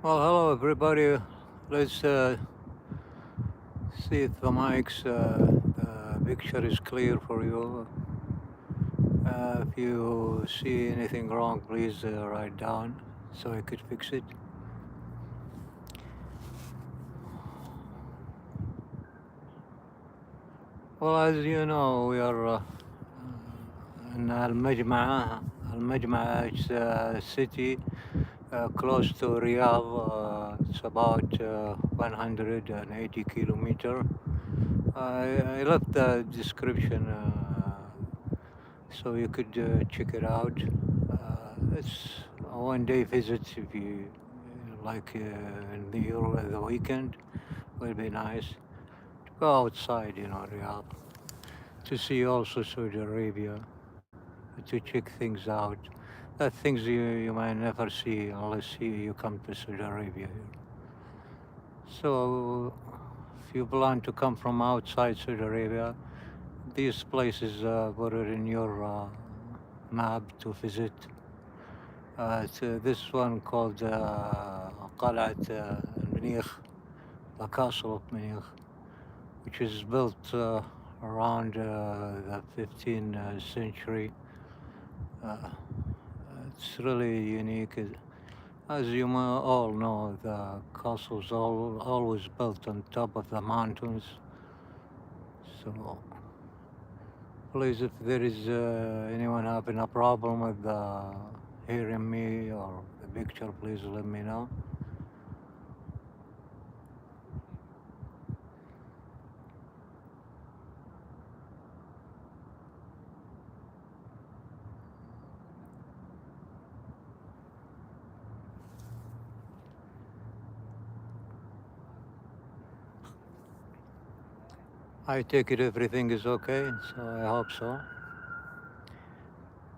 Well, hello everybody. Let's see if the picture is clear for you. If you see anything wrong, please write down so I could fix it. Well, as you know, we are in Al-Majma'ah. Al-Majma'ah is a city close to Riyadh. It's about 180 kilometer. I left the description so you could check it out. It's a one-day visit if you like in the weekend. Will be nice to go outside, Riyadh, to see also Saudi Arabia, to check things out. That things you might never see unless you come to Saudi Arabia here. So if you plan to come from outside Saudi Arabia, these places put it in your map to visit. This one called قلعة المنيخ, the Castle of Munich, which is built around the 15th century. It's really unique. As you all know, the castles always built on top of the mountains. So please, if there is anyone having a problem with hearing me or the picture, please let me know. I take it everything is okay, so I hope so.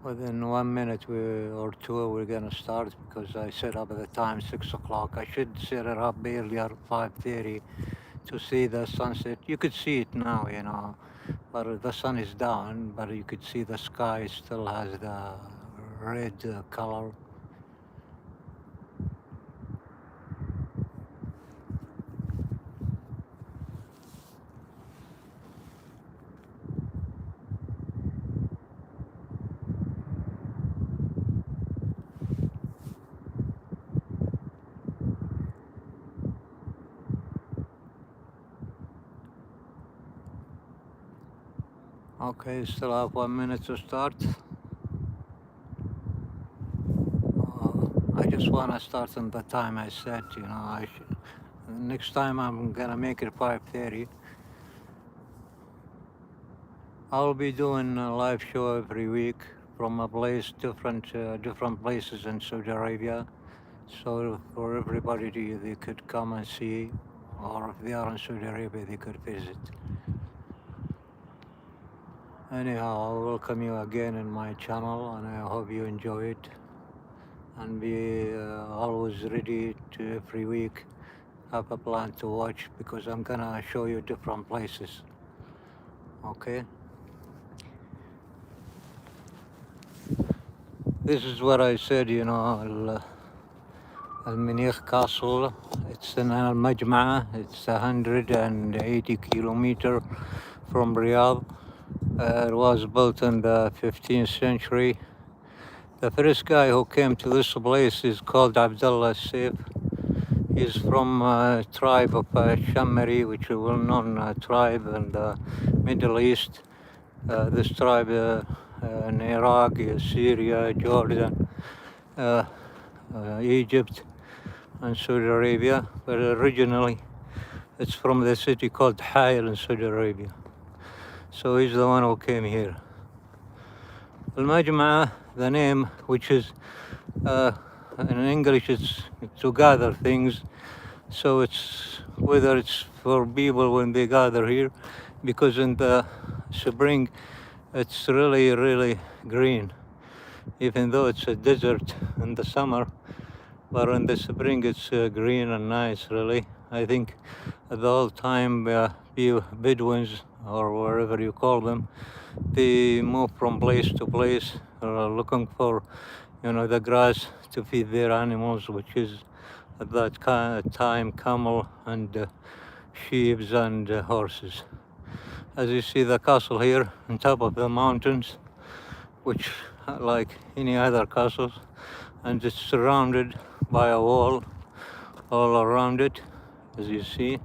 Within 1 minute or two, we're gonna start because I set up at the time 6 o'clock. I should set it up earlier, 5:30, to see the sunset. You could see it now, but the sun is down, but you could see the sky still has the red color. Okay, still have 1 minute to start. I just want to start on the time I said, next time I'm gonna make it 5:30. I'll be doing a live show every week from a place, different places in Saudi Arabia. So for everybody they could come and see, or if they are in Saudi Arabia, they could visit. Anyhow, I welcome you again in my channel, and I hope you enjoy it. And be always ready to every week have a plan to watch, because I'm gonna show you different places. Okay. This is what I said, Al-Munikh Castle. It's in Al-Majma'ah. It's 180 kilometer from Riyadh. It was built in the 15th century. The first guy who came to this place is called Abdullah Saif. He's from a tribe of Shamari, which is a well-known tribe in the Middle East. This tribe in Iraq, Syria, Jordan, Egypt, and Saudi Arabia. But originally, it's from the city called Hayl in Saudi Arabia. So he's the one who came here. Al-Majma'ah, the name, which is in English, it's to gather things. So it's whether it's for people when they gather here, because in the spring it's really, really green, even though it's a desert in the summer. But in the spring it's green and nice, really. I think the whole time Bedouins, or wherever you call them, they move from place to place looking for, the grass to feed their animals, which is at that time camel and sheep and horses. As you see the castle here on top of the mountains, which like any other castles, and it's surrounded by a wall all around it, as you see.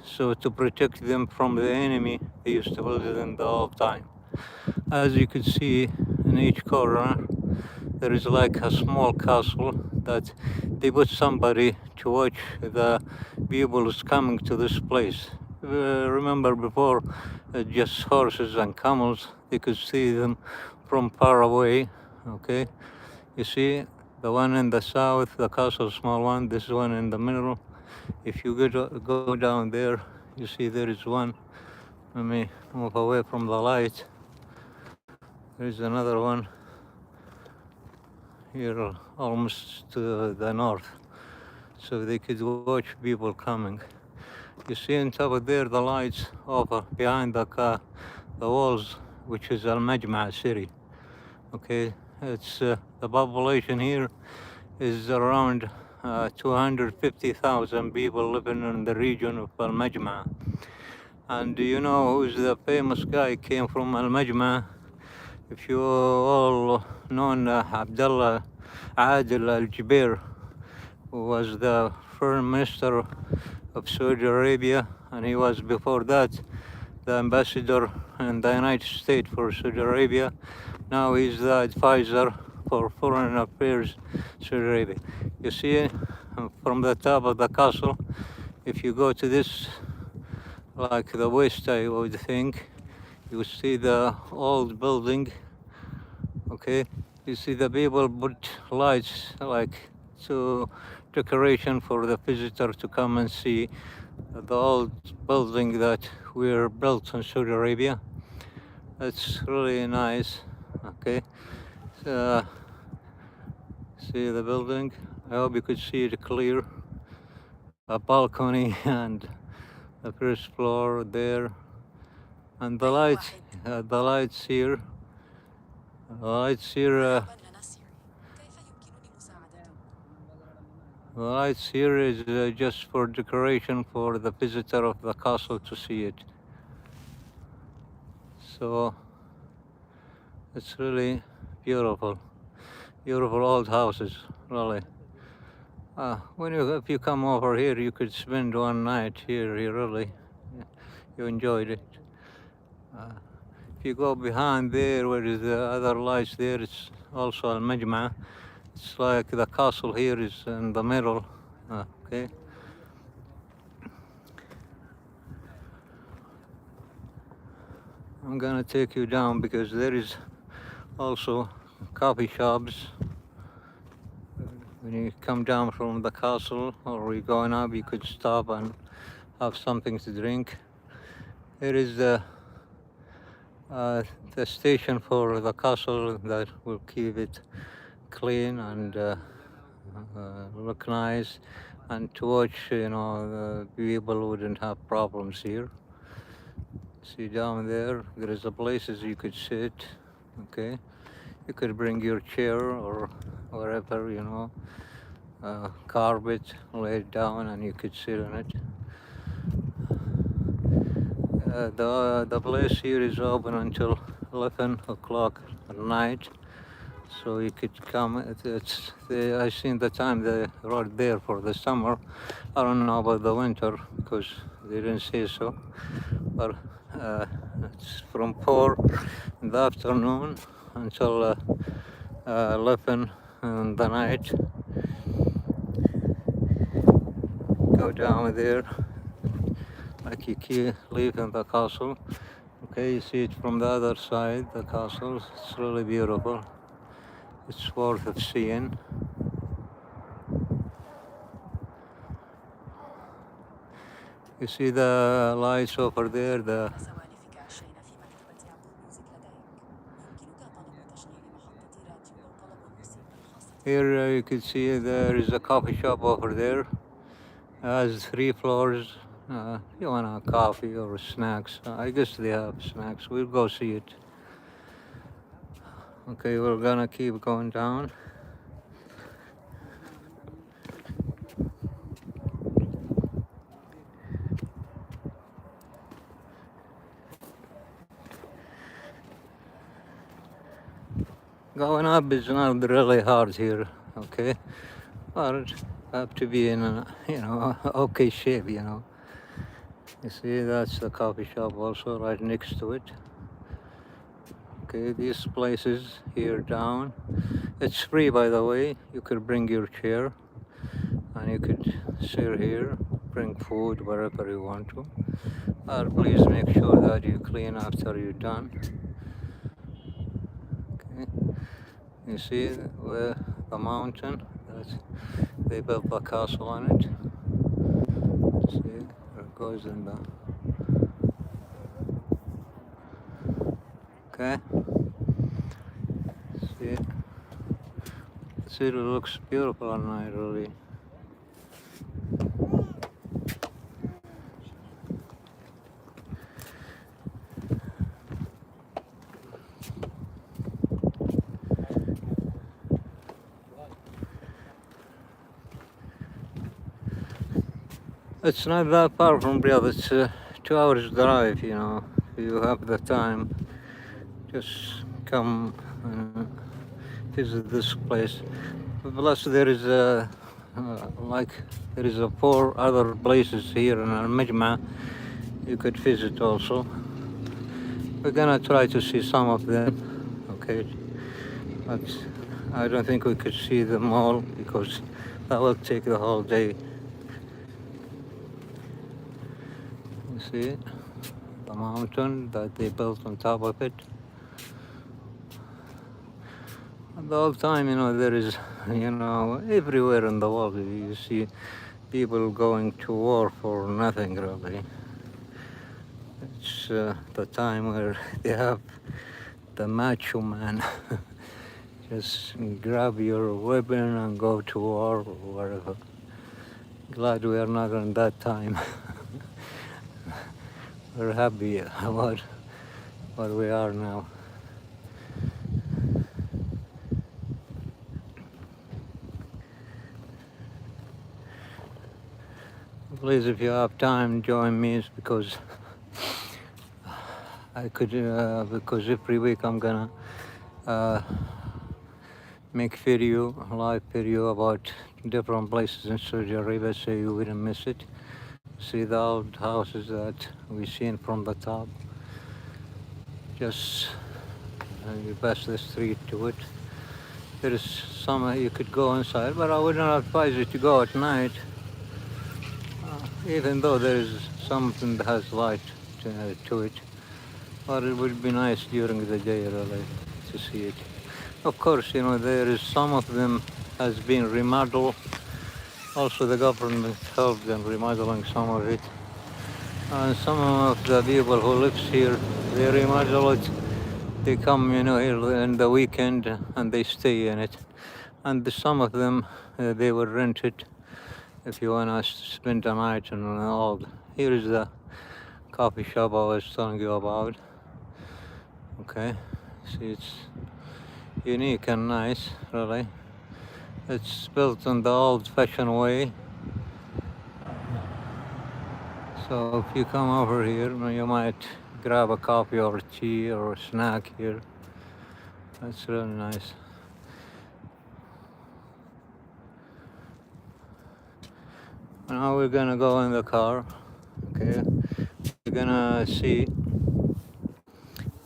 So to protect them from the enemy, they used to build them the whole time. As you can see, in each corner, there is like a small castle that they put somebody to watch the people who's coming to this place. Remember before, just horses and camels, they could see them from far away, okay? You see, the one in the south, the castle, small one, this one in the middle. If you go down there, you see there is one. Let me move away from the light. There is another one here almost to the north, so they could watch people coming. You see on top of there the lights over behind the walls, which is Al-Majma'ah city. Okay, it's the population here is around 250,000 people living in the region of Al-Majma'ah. And do you know who's the famous guy came from Al-Majma'ah? If you all known Abdullah Adil Al-Jubair, who was the foreign minister of Saudi Arabia, and he was before that the ambassador in the United States for Saudi Arabia. Now he's the advisor for foreign affairs Saudi Arabia. You see from the top of the castle, if you go to this, like the west, I would think, you see the old building. Okay, you see the people put lights like to decoration for the visitor to come and see the old building that were built in Saudi Arabia. It's really nice. Okay, so, see the building. I hope you could see it clear. A balcony and the first floor there, and the lights. The lights here. The lights here. The lights here is just for decoration for the visitor of the castle to see it. So it's really beautiful, beautiful old houses, really. If you come over here, you could spend one night here. You really, you enjoyed it. If you go behind there, where is the other lights there, it's also Al-Majma'ah. It's like the castle here is in the middle. Okay. I'm gonna take you down because there is also coffee shops. When you come down from the castle or you're going up, you could stop and have something to drink. Here is the station for the castle that will keep it clean and look nice, and to watch, the people wouldn't have problems here. See down there is a places you could sit. Okay, you could bring your chair or wherever, carpet laid down and you could sit on it. The place here is open until 11 o'clock at night, so you could come. I seen the time they wrote there for the summer. I don't know about the winter because they didn't say so, but it's from 4 in the afternoon until 11 in the night. Go down there, like you keep leaving the castle. Okay, you see it from the other side, the castle. It's really beautiful. It's worth of seeing. You see the lights over there, here you can see there is a coffee shop over there. It has 3 floors. You want a coffee or snacks? I guess they have snacks. We'll go see it. Okay, we're gonna keep going down. going up is not really hard here, okay? But have to be in a, okay shape, You see, that's the coffee shop also right next to it. Okay, these places here down, it's free by the way. You could bring your chair and you could sit here, bring food wherever you want to. But please make sure that you clean after you're done. Okay, you see where the mountain, they built a castle on it. See, there it goes in the... Okay, see, the city looks beautiful at night, really. It's not that far from Riyadh. It's 2 hours drive, If you have the time, just come and visit this place. Plus, there is there is 4 other places here in Al-Majma'ah you could visit also. We're gonna try to see some of them, okay? But I don't think we could see them all because that will take the whole day. You see the mountain that they built on top of it. And the whole time, there is, everywhere in the world you see people going to war for nothing really. It's the time where they have the macho man. Just grab your weapon and go to war or whatever. Glad we are not in that time. We're happy about what we are now. Please, if you have time, join me because because every week I'm gonna make live video about different places in Saudi Arabia so you wouldn't miss it. See the old houses that we've seen from the top. Just you pass the street to it. There is some you could go inside, but I wouldn't advise you to go at night. Even though there is something that has light to it. But it would be nice during the day really to see it. Of course, there is some of them has been remodeled. Also the government helped in remodeling some of it. And some of the people who lives here, they remodel it. They come, here in the weekend and they stay in it. And some of them, they will rent it if you want to spend a night and all. Here is the coffee shop I was telling you about. Okay, see, it's unique and nice, really. It's built in the old-fashioned way. So if you come over here, you might grab a coffee or tea or a snack here. That's really nice. Now we're gonna go in the car. Okay, we're gonna see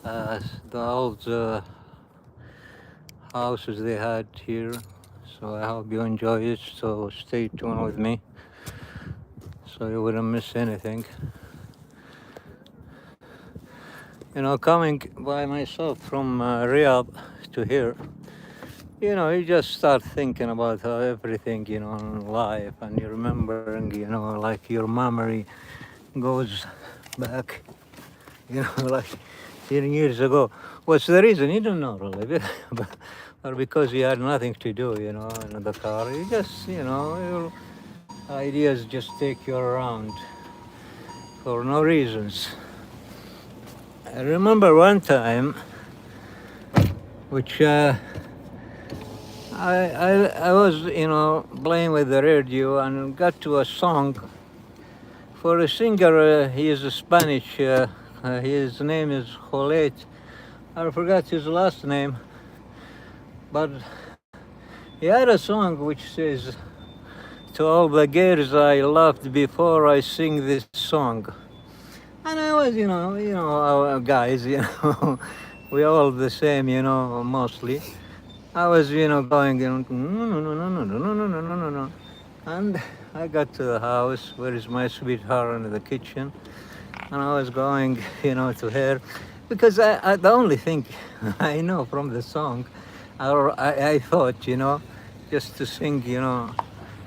the old houses they had here. So I hope you enjoy it. So stay tuned with me so you wouldn't miss anything. Coming by myself from Riyadh to here, you just start thinking about how everything, in life, and you're remembering, like your memory goes back, like 10 years ago. What's the reason? You don't know really, but because you had nothing to do, in the car, you just, your ideas just take you around for no reasons. I remember one time, which I was, playing with the radio and got to a song for a singer. He is a Spanish. His name is Juliet. I forgot his last name, But he had a song which says, "To all the girls I loved before I sing this song." And I was, our guys, we all the same, mostly. I was, going, no, no, no, no, no, no, no, no, no, no, no. And I got to the house, where is my sweetheart in the kitchen. And I was going, to her, because the only thing I know from the song, I thought, just to sing,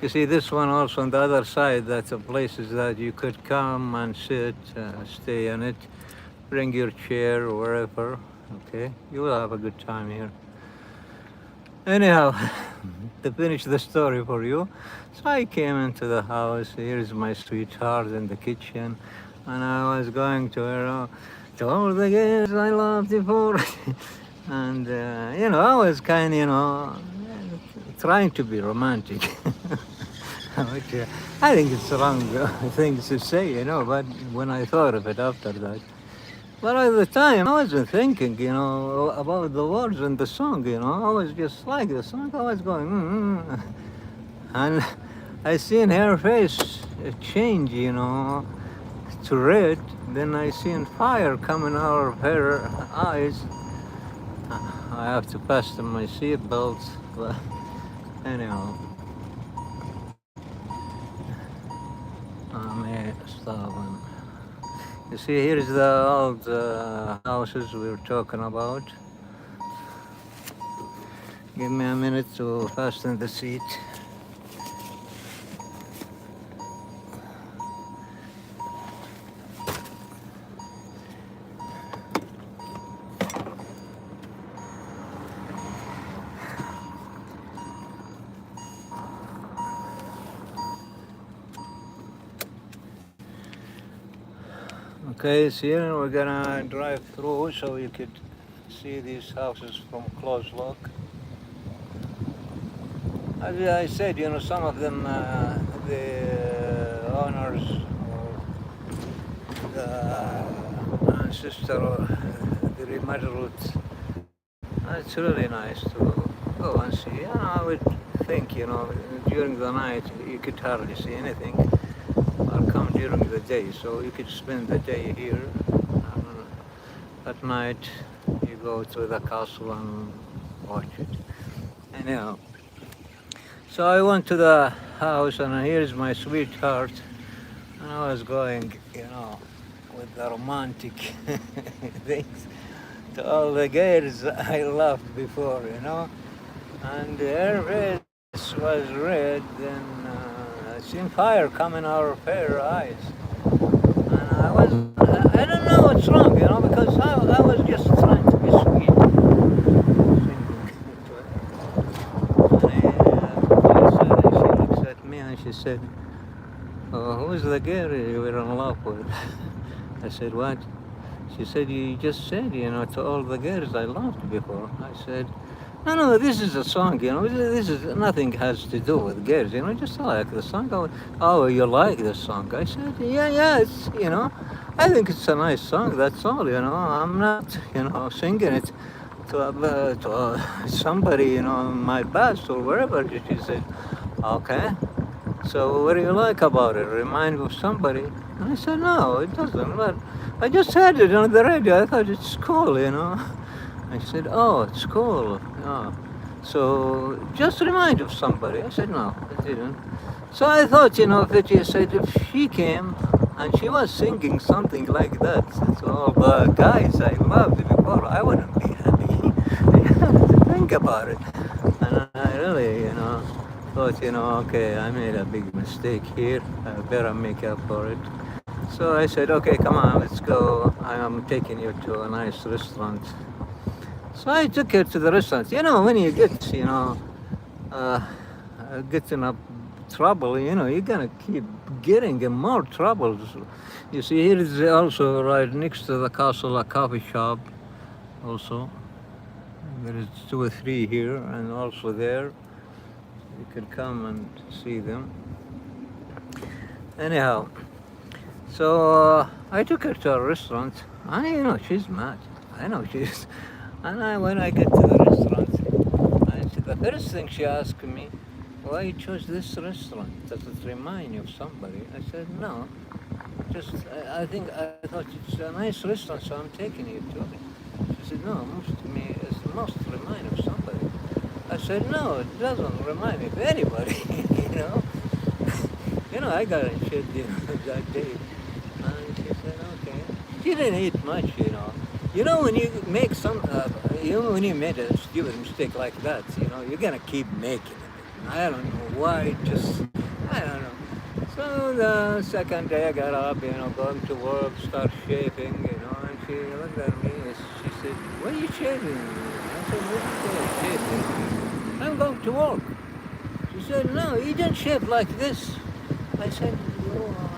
You see, this one also on the other side, that's a places that you could come and sit, stay on it, bring your chair or wherever, okay? You will have a good time here. Anyhow, to finish the story for you, so I came into the house, here's my sweetheart in the kitchen, and I was going to her, to all the girls I loved before. And, I was kind of, trying to be romantic. Which, I think it's the wrong thing to say, but when I thought of it after that. But at the time, I wasn't thinking, about the words in the song, I was just like the song, I was going, And I seen her face change, to red. Then I seen fire coming out of her eyes. I have to fasten my seatbelt, but anyhow. You see, here's the old houses we were talking about. Give me a minute to fasten the seat. Okay, so here we're gonna drive through so you could see these houses from close look. As I said, some of them, the owners or the ancestor or the remodeled, it's really nice to go and see. I would think, during the night you could hardly see anything. Or come during the day, so you could spend the day here. At night, you go to the castle and watch it. Anyhow, so I went to the house, and here's my sweetheart. And I was going, with the romantic things to all the girls I loved before, And her face was red, and I seen fire coming out of her eyes. And I don't know what's wrong, because I was just trying to be sweet. And she looks at me and she said, "Oh, who's the girl you were in love with?" I said, "What?" She said, "You just said, to all the girls I loved before." I said, No, this is a song, this is, nothing has to do with girls, just like the song. Oh, you like this song? I said, yeah, it's, I think it's a nice song, that's all, I'm not, singing it to somebody, in my past or wherever. She said, okay, so what do you like about it? Remind you of somebody? And I said, no, it doesn't, but I just heard it on the radio, I thought it's cool, I said, oh, it's cool. Oh. So just remind of somebody. I said, no, I didn't. So I thought, if she came and she was singing something like that to all the guys I loved before, I wouldn't be happy. I had to think about it. And I really, thought, okay, I made a big mistake here. I better make up for it. So I said, okay, come on, let's go. I'm taking you to a nice restaurant. So I took her to the restaurant. When you get, get in a trouble, you're gonna keep getting in more troubles. You see, here is also right next to the castle, a coffee shop also. There is 2 or 3 here, and also there. You can come and see them. Anyhow, so I took her to a restaurant. She's mad. I know she's... And when I get to the restaurant, I the first thing she asked me, why you chose this restaurant? Does it remind you of somebody? I said, no. Just, I thought it's a nice restaurant, so I'm taking you to it. She said, no, it must remind of somebody. I said, no, it doesn't remind me of anybody, you know. I got in shit, that day. And she said, okay. She didn't eat much, when you make when you made a stupid mistake like that, you're gonna keep making it. I don't know why, I don't know. So the second day I got up, going to work, start shaving, and she looked at me and she said, why are you shaving? I said, what are you shaving? I'm going to work. She said, no, you don't shave like this. I said,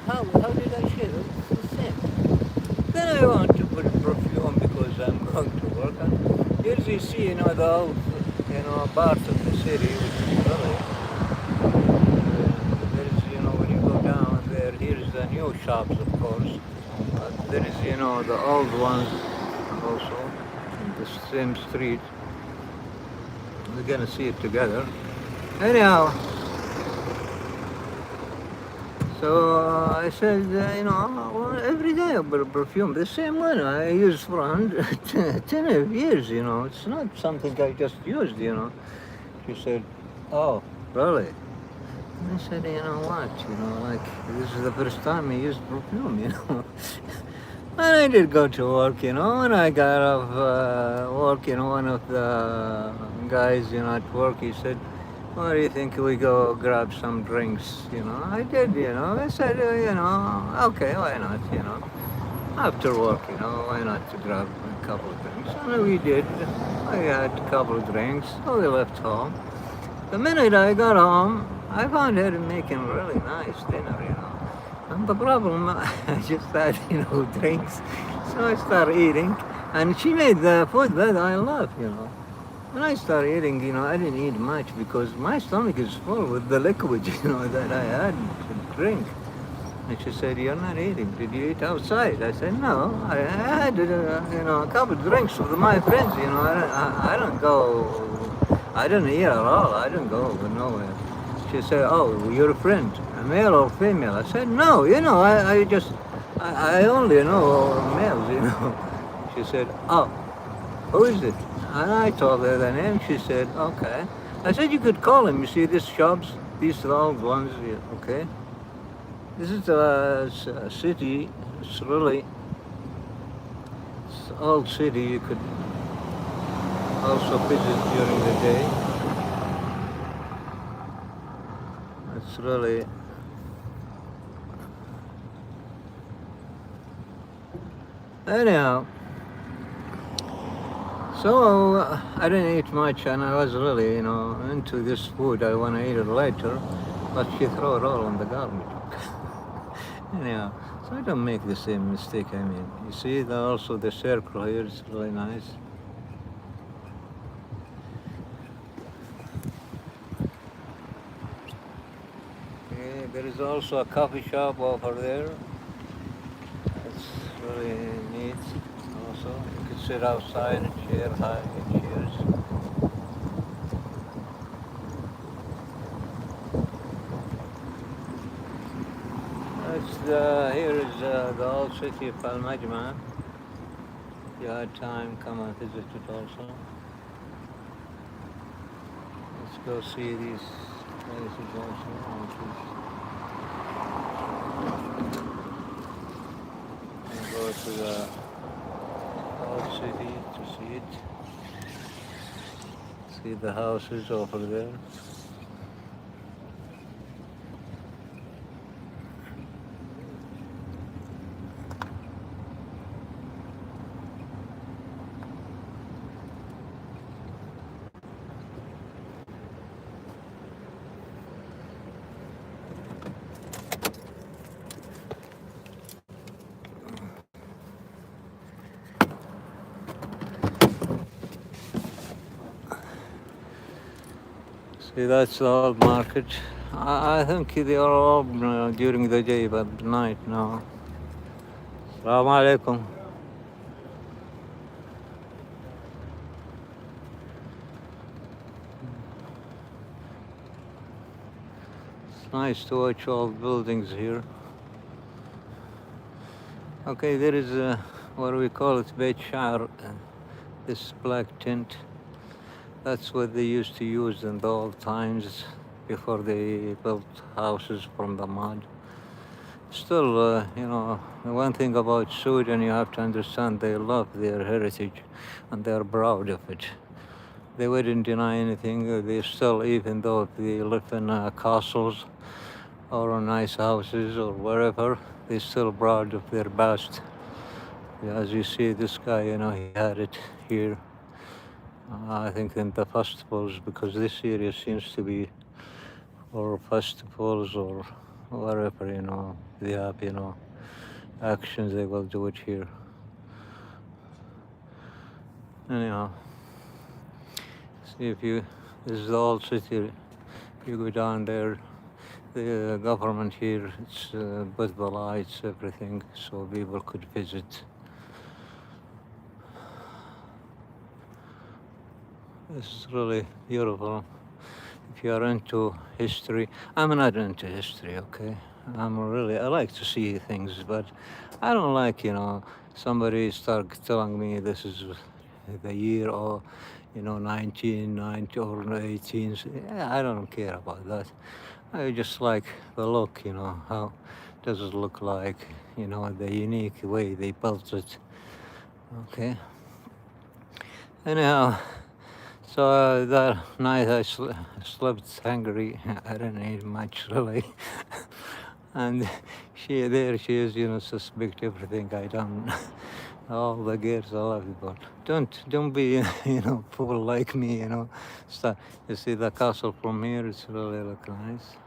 how did I shave? It's the same. Then I want to put perfume because I'm going to work. And here you see, the old, part of the city, which is really, when you go down there, here's the new shops, of course. But there is, the old ones also, in the same street. We're going to see it together. Anyhow, so I said, every day I put a perfume, the same one I used for 10 years, It's not something I just used, She said, oh, really? And I said, what, this is the first time I used perfume, And I did go to work, When I got off work, one of the guys, at work, he said, what do you think we go grab some drinks, I did, I said, okay, why not, After work, why not to grab a couple of drinks? And we did. I had a couple of drinks, so we left home. The minute I got home, I found her making really nice dinner, And the problem, I just had, drinks. So I started eating, and she made the food that I love, When I started eating, I didn't eat much because my stomach is full with the liquid, that I had to drink. And she said, you're not eating. Did you eat outside? I said, no. I had, a couple of drinks with my friends, I don't go, I didn't eat at all. I didn't go nowhere. She said, oh, you're a friend, a male or female? I said, no, I only know males, She said, oh, who is it? And I told her the name. She said, okay. I said, you could call him. You see these shops, these old ones, okay? This is a city. It's really, it's an old city. You could also visit during the day. It's really, anyhow. So I didn't eat much, and I was really, into this food. I want to eat it later, but she threw it all in the garbage. Anyhow, so I don't make the same mistake. You see, also the circle here is really nice. Okay, there is also a coffee shop over there. It's really neat. Also, you could sit outside and share high cheers. Here is the old city of Al-Majma'ah. If you had time, come and visit it also. Let's go see these places also. And go to the old city to see it. See the houses over there. See, that's the old market. I think they are open during the day, but at night, no. Assalamu alaikum. nice to watch all buildings here. Okay, there is what we call it Beit Sha'ar, this black tint. That's what they used to use in the old times before they built houses from the mud. Still, the one thing about Sweden, you have to understand, they love their heritage and they're proud of it. They wouldn't deny anything. They still, even though they live in castles or nice houses or wherever, they're still proud of their past. As you see, this guy, he had it here. I think in the festivals, because this area seems to be for festivals or wherever, they have, actions, they will do it here. Anyhow, see this is the old city. If you go down there, the government here, it's with the lights, everything, so people could visit. This is really beautiful. If you are into history, I'm not into history, okay? I like to see things, but I don't like, somebody start telling me this is the year or, 1990 or 18. Yeah, I don't care about that. I just like the look, how does it look like, the unique way they built it, okay? Anyhow, so that night I slept hungry. I didn't eat much really. And she is, suspect everything I done. All the girls, all of people. Don't be, fool like me, you see the castle from here, it's really look nice.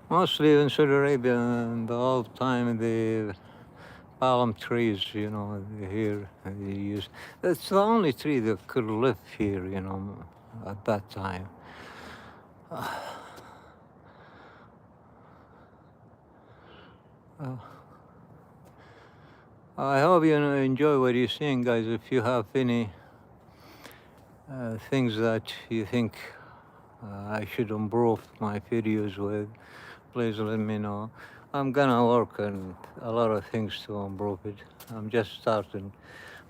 Mostly in Saudi Arabia, in the old time, the palm trees, here they use. That's the only tree that could live here, at that time. I hope you enjoy what you're seeing, guys. If you have any things that you think I should improve my videos with, please let me know. I'm gonna work on a lot of things to improve it. I'm just starting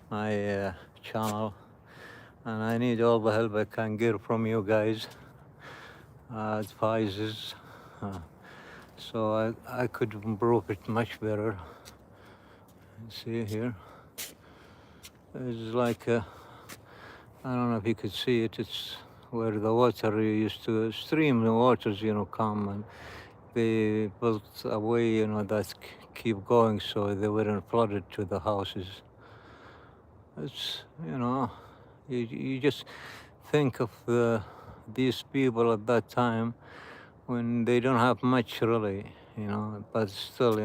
my channel, and I need all the help I can get from you guys, advices, so I could improve it much better. See here, it's like I don't know if you could see it. It's where the water used to stream. The waters, come, and they built a way, that keep going so they weren't flooded to the houses. It's, you just think of these people at that time when they don't have much really, but still,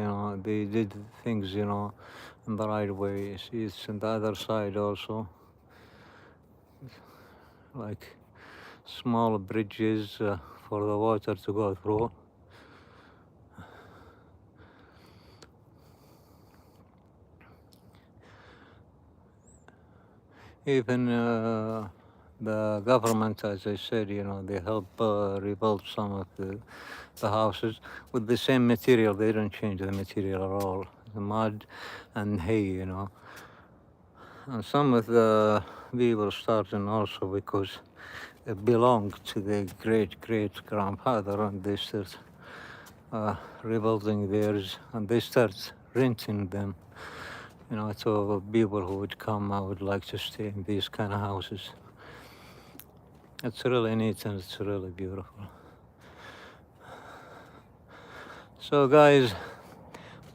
they did things, in the right way. See, it's on the other side also, like small bridges for the water to go through. Even the government, as I said, they help rebuild some of the houses with the same material. They don't change the material at all. The mud and hay, And some of the people starting also because it belonged to the great-grandfather, and they start rebuilding theirs, and they start renting them. To people who would come, I would like to stay in these kind of houses. It's really neat and it's really beautiful. So guys,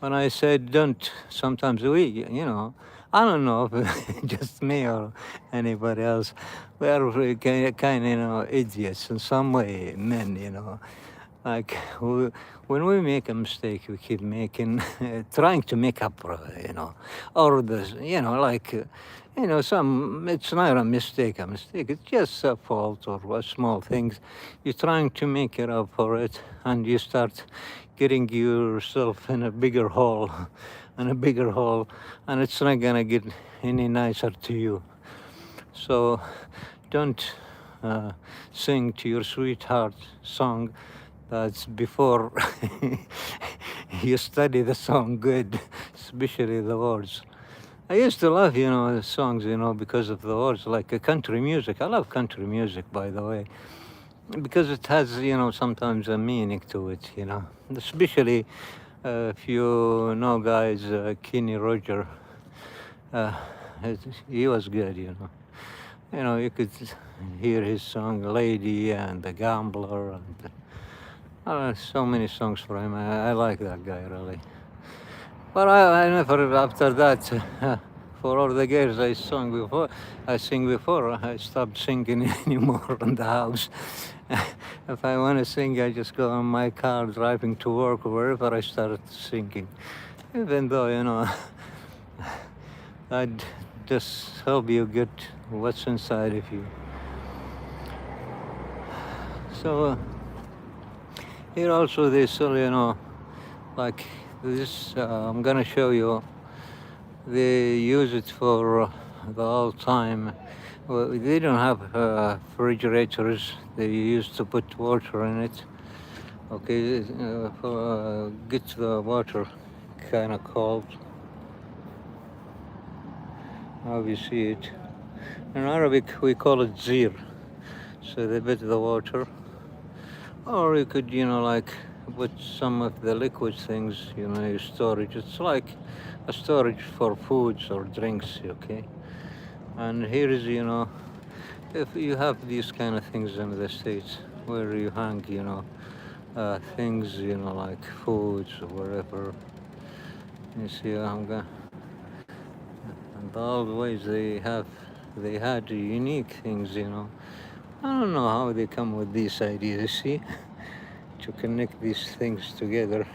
when I said don't, sometimes we, I don't know if just me or anybody else, we are kind of, idiots in some way, men, Like when we make a mistake, we keep making, trying to make up, or this, like You know, it's not a mistake, it's just a fault or a small things. You're trying to make it up for it, and you start getting yourself in a bigger hole, and a bigger hole, and it's not gonna get any nicer to you. So don't sing to your sweetheart song that's before you study the song good, especially the words. I used to love, the songs, because of the words, like country music. I love country music, by the way, because it has, sometimes a meaning to it, especially if you know guys, Kenny Roger, uh, he was good, you could hear his song Lady and The Gambler, and so many songs for him. I like that guy, really. But I never, after that, for all the girls I sing before, I stopped singing anymore in the house. If I want to sing, I just go in my car driving to work or wherever I start singing. Even though, I'd just help you get what's inside of you. So here also they sell, like this, I'm gonna show you. They use it for the whole time. Well, they don't have refrigerators. They used to put water in it. Okay, get the water kind of cold. How you see it. In Arabic, we call it zir. So they put the water. Or you could, like, put some of the liquid things, your storage. It's like a storage for foods or drinks, okay? And here is, if you have these kind of things in the States where you hang, things, like foods or whatever. You see, and always they had unique things, I don't know how they come with these ideas, see, to connect these things together.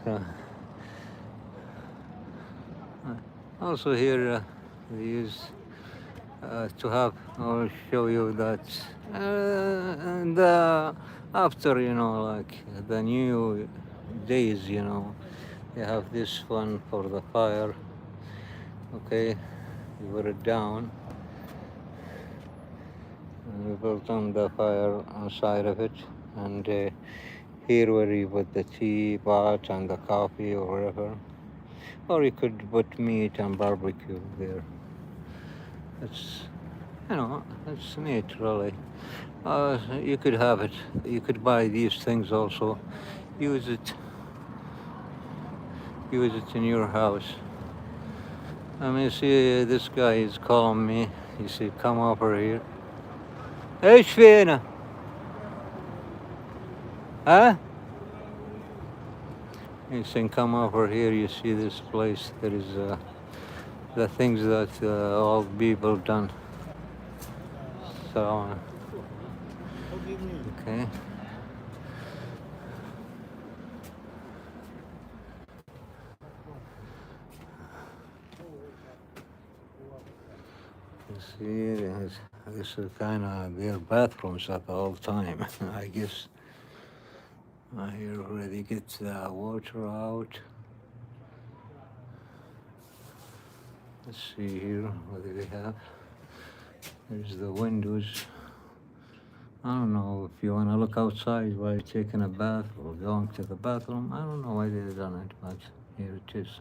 So. Also here they use to have, I'll show you that and after, like the new days, they have this one for the fire. Okay, you put it down and you built on the fire inside of it, and here where you put the tea pot and the coffee or whatever. Or you could put meat and barbecue there. It's, it's neat, really. You could have it. You could buy these things also. Use it in your house. I mean, see, this guy is calling me. He said, come over here. ايش فينا؟ Huh? You can come over here, you see this place. There is the things that old people done. So, okay. You see, this is kind of their bathrooms at all time, I guess. Here already gets the water out. Let's see here, what do we have? There's the windows. I don't know if you want to look outside while you're taking a bath or going to the bathroom. I don't know why they've done it, but here it is.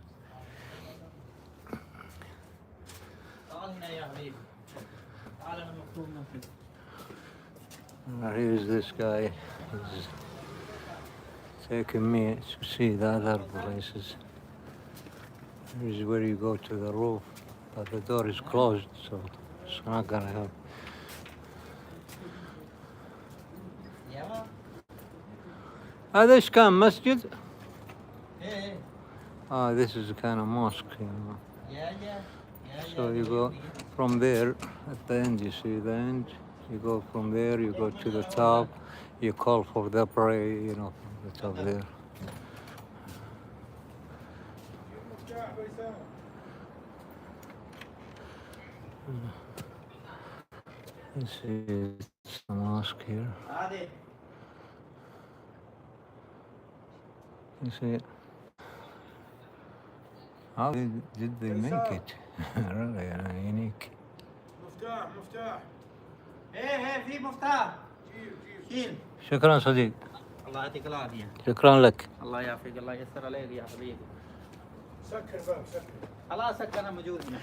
Here's this guy. He's taking me to see the other places. Here's where you go to the roof, but the door is closed, so it's not gonna help. هذا ايش كان مسجد؟ this is a kind of mosque, So you go from there, at the end, you see the end, you go from there, you go to the top, you call for the prayer, from the top there. This is the mosque here. You see it? How did they make it? Really unique. مفتاح ايه في مفتاح شيل شكرا صديق. الله يعطيك العافية. شكرا لك. الله يعافيك الله ييسر عليك يا حبيبي. سكر باب سكر. خلاص سكر موجود هنا.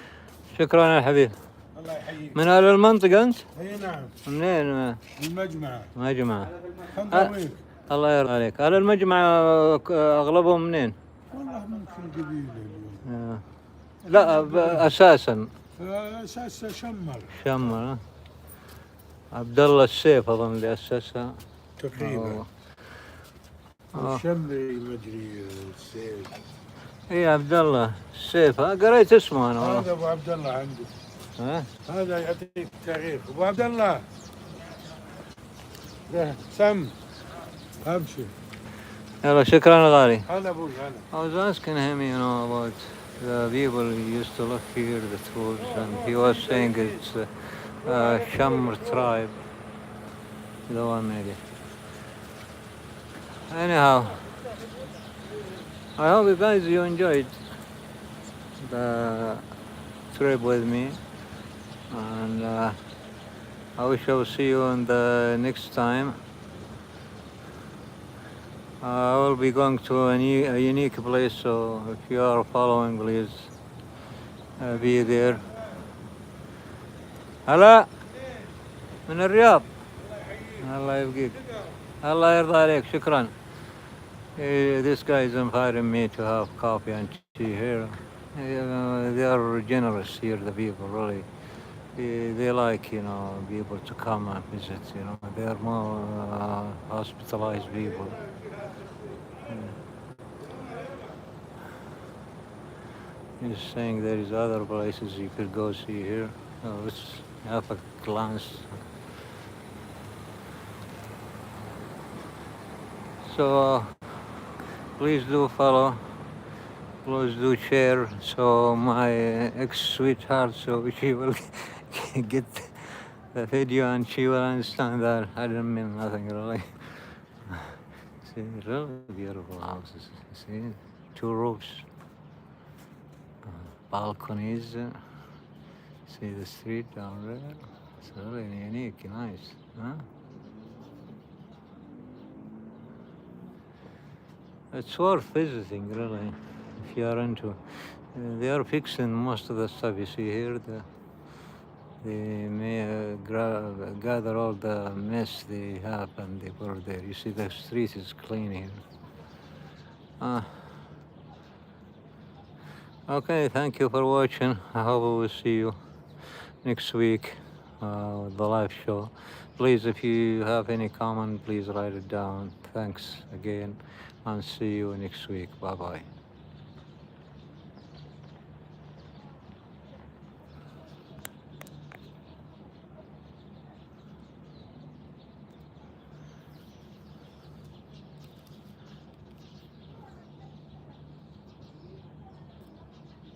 شكرا يا حبيب. الله يحييك. من أهل المنطقة أنت؟ اي نعم. منين؟ المجمعة. مجمعة. خنطويك. الله يرضى عليك. أهل المجمعة أغلبهم منين؟ والله ممكن قبيلة. لا أساسا. أساسا شمر. شمر. عبد الله السيف أظن اللي أسسها. تقريبا. الشمري مدري السيف. اي عبد الله السيف قريت اسمه انا والله. هذا ابو عبد الله عنده. ها؟ هذا يعطيك التاريخ ابو عبد الله. ده سم امشي. يلا شكرا غالي. هلا ابوي هلا. I was asking him, about the people who used to live here, the tribes, and he was saying it's Shamr tribe, the one maybe. Anyhow, I hope you guys enjoyed the trip with me, and I wish I will see you on the next time. I will be going to a unique place, so if you are following, please be there. هلا من الرياض. الله يبقيك. الله يرضى عليك. شكرا. This guy is inviting me to have coffee and tea here. They are generous here, the people, really. They like, people to come and visit, They are more hospitalized people. He's saying there is other places you could go see here. Let's have a glance. So please do follow, please do share, so my ex-sweetheart, so she will get the video and she will understand that I didn't mean nothing really. See, really beautiful houses. See, 2 roofs, balconies. See the street down there. It's really unique, nice, huh? It's worth visiting, really, if you are into. They are fixing most of the stuff you see here. They may gather all the mess they have and they put it there. You see the street is clean here. Okay, thank you for watching. I hope we will see you next week with the live show. Please, if you have any comment, please write it down. Thanks again, and see you next week. Bye-bye.